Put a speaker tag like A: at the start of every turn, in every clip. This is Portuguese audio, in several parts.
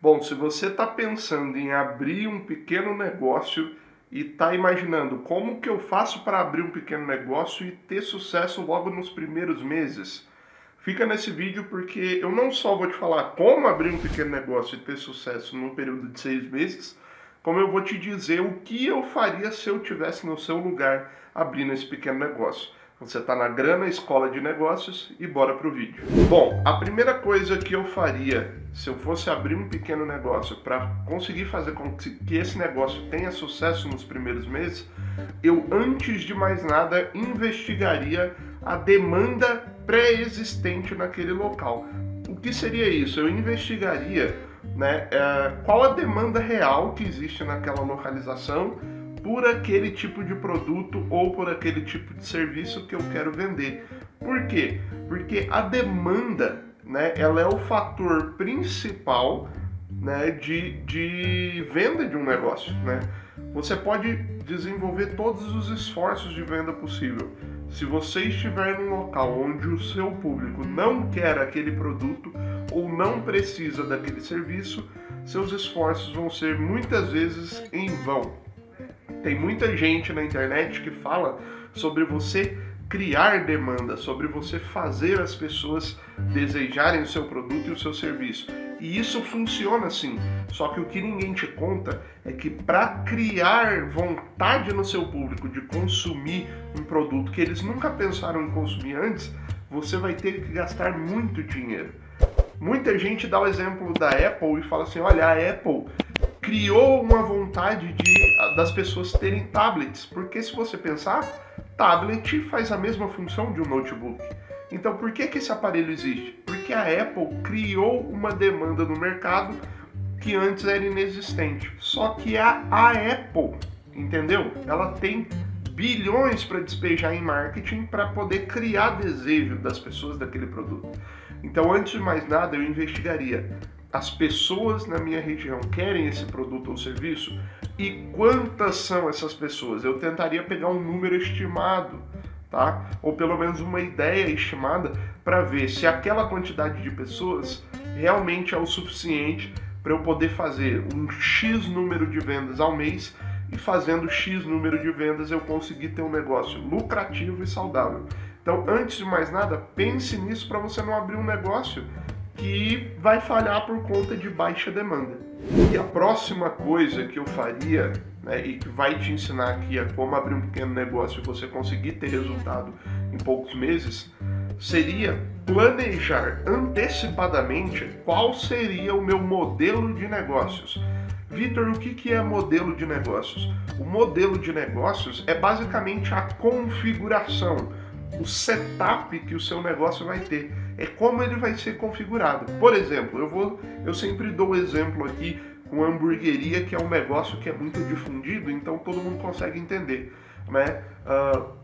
A: Bom, se você está pensando em abrir um pequeno negócio e está imaginando como que eu faço para abrir um pequeno negócio e ter sucesso logo nos primeiros meses, fica nesse vídeo porque eu não só vou te falar como abrir um pequeno negócio e ter sucesso num período de 6 meses, como eu vou te dizer o que eu faria se eu tivesse no seu lugar abrindo esse pequeno negócio. Você está na Grana Escola de Negócios e bora pro vídeo. Bom, a primeira coisa que eu faria se eu fosse abrir um pequeno negócio para conseguir fazer com que esse negócio tenha sucesso nos primeiros meses, eu antes de mais nada investigaria a demanda pré-existente naquele local. O que seria isso? Eu investigaria, qual a demanda real que existe naquela localização por aquele tipo de produto ou por aquele tipo de serviço que eu quero vender. Por quê? Porque a demanda, ela é o fator principal, de venda de um negócio, Você pode desenvolver todos os esforços de venda possível. Se você estiver num local onde o seu público não quer aquele produto ou não precisa daquele serviço, seus esforços vão ser muitas vezes em vão. Tem muita gente na internet que fala sobre você criar demanda, sobre você fazer as pessoas desejarem o seu produto e o seu serviço. E isso funciona sim, só que o que ninguém te conta é que para criar vontade no seu público de consumir um produto que eles nunca pensaram em consumir antes, você vai ter que gastar muito dinheiro. Muita gente dá o exemplo da Apple e fala assim, olha, a Apple criou uma vontade das pessoas terem tablets, porque se você pensar, tablet faz a mesma função de um notebook. Então por que esse aparelho existe? Porque a Apple criou uma demanda no mercado que antes era inexistente. Só que a Apple, entendeu? Ela tem bilhões para despejar em marketing para poder criar desejo das pessoas daquele produto. Então, antes de mais nada, eu investigaria as pessoas na minha região querem esse produto ou serviço e quantas são essas pessoas. Eu tentaria pegar um número estimado, tá? Ou pelo menos uma ideia estimada para ver se aquela quantidade de pessoas realmente é o suficiente para eu poder fazer um X número de vendas ao mês e fazendo X número de vendas eu conseguir ter um negócio lucrativo e saudável. Então, antes de mais nada, pense nisso para você não abrir um negócio que vai falhar por conta de baixa demanda. E a próxima coisa que eu faria, e que vai te ensinar aqui a como abrir um pequeno negócio e você conseguir ter resultado em poucos meses, seria planejar antecipadamente qual seria o meu modelo de negócios. Vitor, o que é modelo de negócios? O modelo de negócios é basicamente a configuração, o setup que o seu negócio vai ter, é como ele vai ser configurado. Por exemplo, eu sempre dou o exemplo aqui com a hamburgueria, que é um negócio que é muito difundido, então todo mundo consegue entender.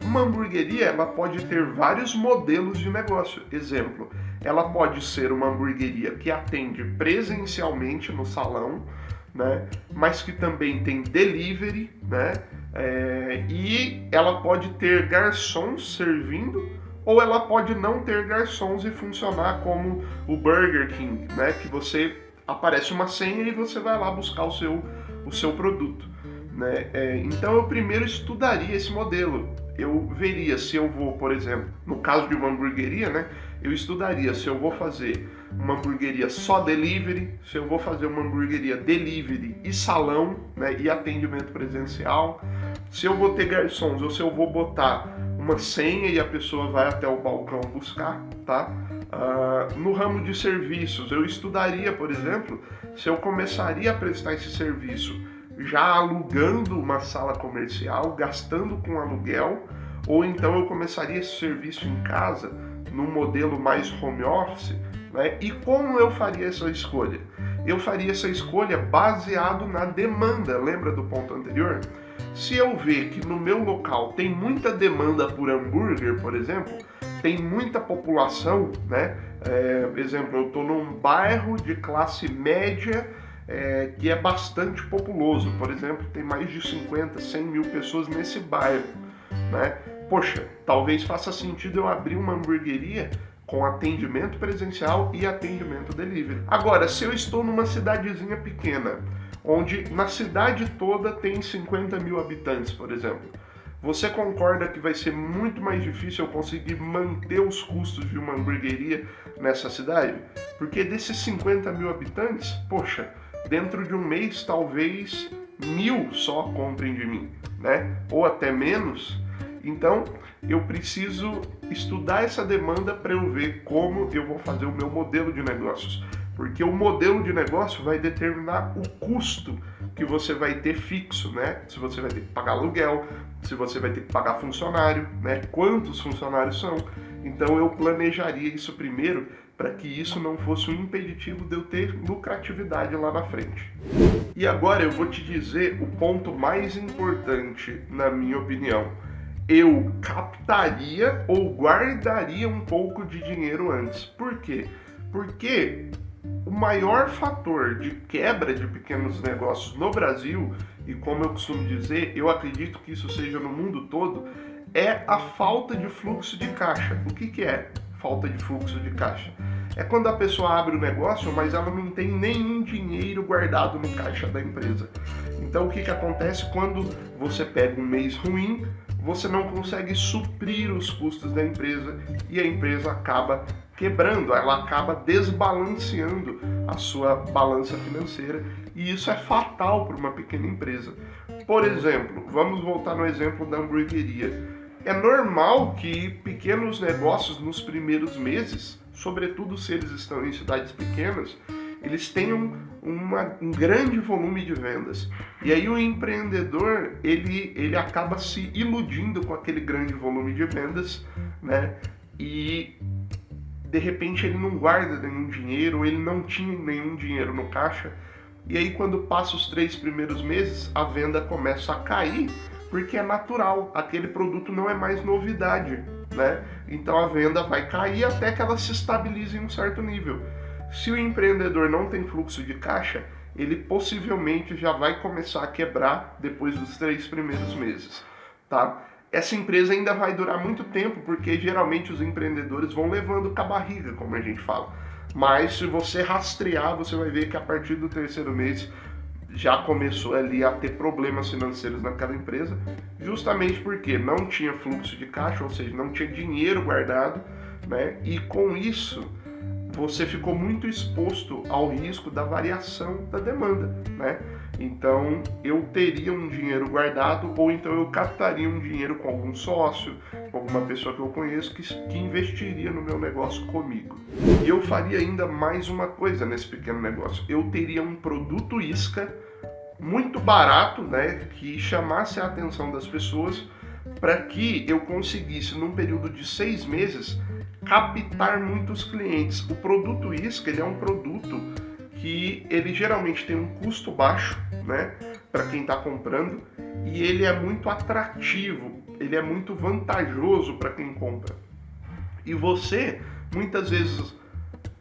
A: Uma hamburgueria ela pode ter vários modelos de negócio. Exemplo, ela pode ser uma hamburgueria que atende presencialmente no salão, mas que também tem delivery, e ela pode ter garçons servindo, ou ela pode não ter garçons e funcionar como o Burger King, que você aparece uma senha e você vai lá buscar o seu produto. Então eu primeiro estudaria esse modelo. Eu veria se eu vou, por exemplo, no caso de uma hamburgueria, eu estudaria se eu vou fazer uma hamburgueria só delivery, se eu vou fazer uma hamburgueria delivery e salão, e atendimento presencial, se eu vou ter garçons ou se eu vou botar uma senha e a pessoa vai até o balcão buscar, tá? No ramo de serviços, eu estudaria, por exemplo, se eu começaria a prestar esse serviço já alugando uma sala comercial, gastando com aluguel, ou então eu começaria esse serviço em casa, num modelo mais home office, E como eu faria essa escolha? Eu faria essa escolha baseado na demanda, lembra do ponto anterior? Se eu ver que no meu local tem muita demanda por hambúrguer, por exemplo, tem muita população, exemplo, eu estou num bairro de classe média, que é bastante populoso, por exemplo, tem mais de 50, 100 mil pessoas nesse bairro, Poxa, talvez faça sentido eu abrir uma hamburgueria com atendimento presencial e atendimento delivery. Agora, se eu estou numa cidadezinha pequena, onde na cidade toda tem 50 mil habitantes, por exemplo, você concorda que vai ser muito mais difícil eu conseguir manter os custos de uma hamburgueria nessa cidade? Porque desses 50 mil habitantes, poxa, dentro de um mês talvez 1.000 só comprem de mim, né? Ou até menos. Então eu preciso estudar essa demanda para eu ver como eu vou fazer o meu modelo de negócios. Porque o modelo de negócio vai determinar o custo que você vai ter fixo, né? Se você vai ter que pagar aluguel, se você vai ter que pagar funcionário, né? Quantos funcionários são. Então eu planejaria isso primeiro para que isso não fosse um impeditivo de eu ter lucratividade lá na frente. E agora eu vou te dizer o ponto mais importante, na minha opinião. Eu captaria ou guardaria um pouco de dinheiro antes. Por quê? Porque o maior fator de quebra de pequenos negócios no Brasil, e como eu costumo dizer, eu acredito que isso seja no mundo todo, é a falta de fluxo de caixa. O que é falta de fluxo de caixa? É quando a pessoa abre o negócio, mas ela não tem nenhum dinheiro guardado no caixa da empresa. Então o que acontece quando você pega um mês ruim, você não consegue suprir os custos da empresa e a empresa acaba quebrando, ela acaba desbalanceando a sua balança financeira e isso é fatal para uma pequena empresa. Por exemplo, vamos voltar no exemplo da hamburgueria. É normal que pequenos negócios nos primeiros meses, sobretudo se eles estão em cidades pequenas, eles tenham um grande volume de vendas. E aí o empreendedor, ele acaba se iludindo com aquele grande volume de vendas, né? E de repente ele não guarda nenhum dinheiro, ele não tinha nenhum dinheiro no caixa. E aí quando passa os 3 primeiros meses, a venda começa a cair, porque é natural, aquele produto não é mais novidade, né? Então a venda vai cair até que ela se estabilize em um certo nível. Se o empreendedor não tem fluxo de caixa, ele possivelmente já vai começar a quebrar depois dos 3 primeiros meses, tá? Essa empresa ainda vai durar muito tempo, porque geralmente os empreendedores vão levando com a barriga, como a gente fala. Mas se você rastrear, você vai ver que a partir do 3º mês já começou ali a ter problemas financeiros naquela empresa, justamente porque não tinha fluxo de caixa, ou seja, não tinha dinheiro guardado, né? E com isso você ficou muito exposto ao risco da variação da demanda, né? Então eu teria um dinheiro guardado ou então eu captaria um dinheiro com algum sócio, com alguma pessoa que eu conheço que investiria no meu negócio comigo. E eu faria ainda mais uma coisa nesse pequeno negócio. Eu teria um produto isca muito barato, né, que chamasse a atenção das pessoas para que eu conseguisse, num período de 6 meses, captar muitos clientes. O produto isca, ele é um produto que ele geralmente tem um custo baixo, né, para quem está comprando, e ele é muito atrativo, ele é muito vantajoso para quem compra. E você, muitas vezes,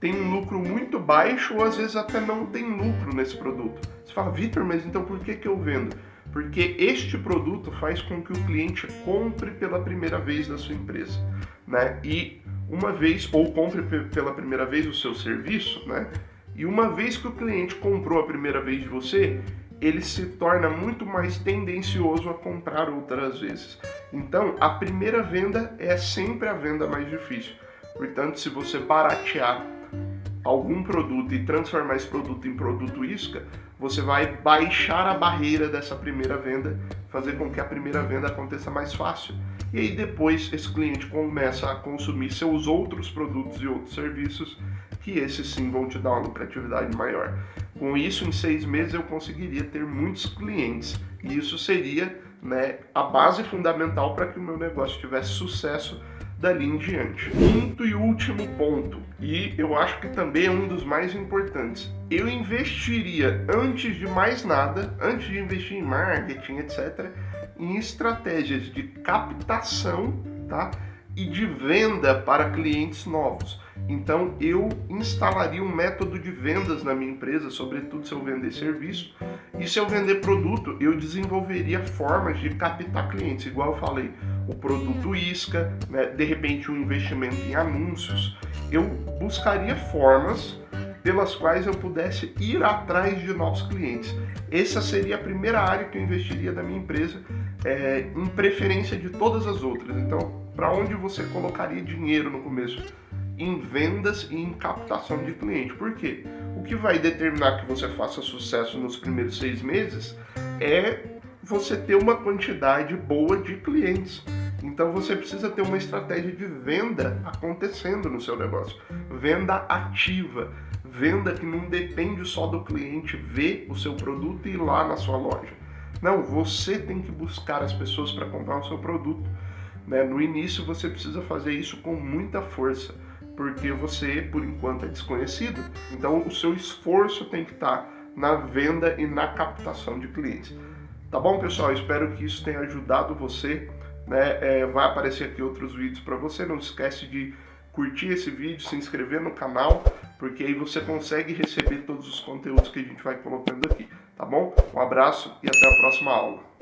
A: tem um lucro muito baixo ou às vezes até não tem lucro nesse produto. Você fala, Vitor, mas então por que eu vendo? Porque este produto faz com que o cliente compre pela primeira vez da sua empresa, né? E uma vez, ou compre pela primeira vez o seu serviço, né? E uma vez que o cliente comprou a primeira vez de você, ele se torna muito mais tendencioso a comprar outras vezes. Então, a primeira venda é sempre a venda mais difícil. Portanto, se você baratear algum produto e transformar esse produto em produto isca, você vai baixar a barreira dessa primeira venda, fazer com que a primeira venda aconteça mais fácil. E aí depois esse cliente começa a consumir seus outros produtos e outros serviços, que esses sim vão te dar uma lucratividade maior. Com isso, em 6 meses eu conseguiria ter muitos clientes e isso seria, né, a base fundamental para que o meu negócio tivesse sucesso dali em diante. Quinto e último ponto, e eu acho que também é um dos mais importantes, eu investiria antes de mais nada, antes de investir em marketing, etc., em estratégias de captação, tá? E de venda para clientes novos. Então eu instalaria um método de vendas na minha empresa, sobretudo se eu vender serviço, e se eu vender produto, eu desenvolveria formas de captar clientes, igual eu falei, o produto isca, né? De repente um investimento em anúncios. Eu buscaria formas pelas quais eu pudesse ir atrás de novos clientes. Essa seria a primeira área que eu investiria da minha empresa, em preferência de todas as outras. Então, para onde você colocaria dinheiro no começo? Em vendas e em captação de cliente. Por quê? O que vai determinar que você faça sucesso nos primeiros 6 meses é você ter uma quantidade boa de clientes. Então você precisa ter uma estratégia de venda acontecendo no seu negócio. Venda ativa, venda que não depende só do cliente ver o seu produto e ir lá na sua loja. Não, você tem que buscar as pessoas para comprar o seu produto. Né? No início você precisa fazer isso com muita força, porque você, por enquanto, é desconhecido. Então o seu esforço tem que estar na venda e na captação de clientes. Tá bom, pessoal? Espero que isso tenha ajudado você. Né? Vai aparecer aqui outros vídeos para você. Não esquece de curtir esse vídeo, se inscrever no canal, porque aí você consegue receber todos os conteúdos que a gente vai colocando aqui. Tá bom? Um abraço e até a próxima aula.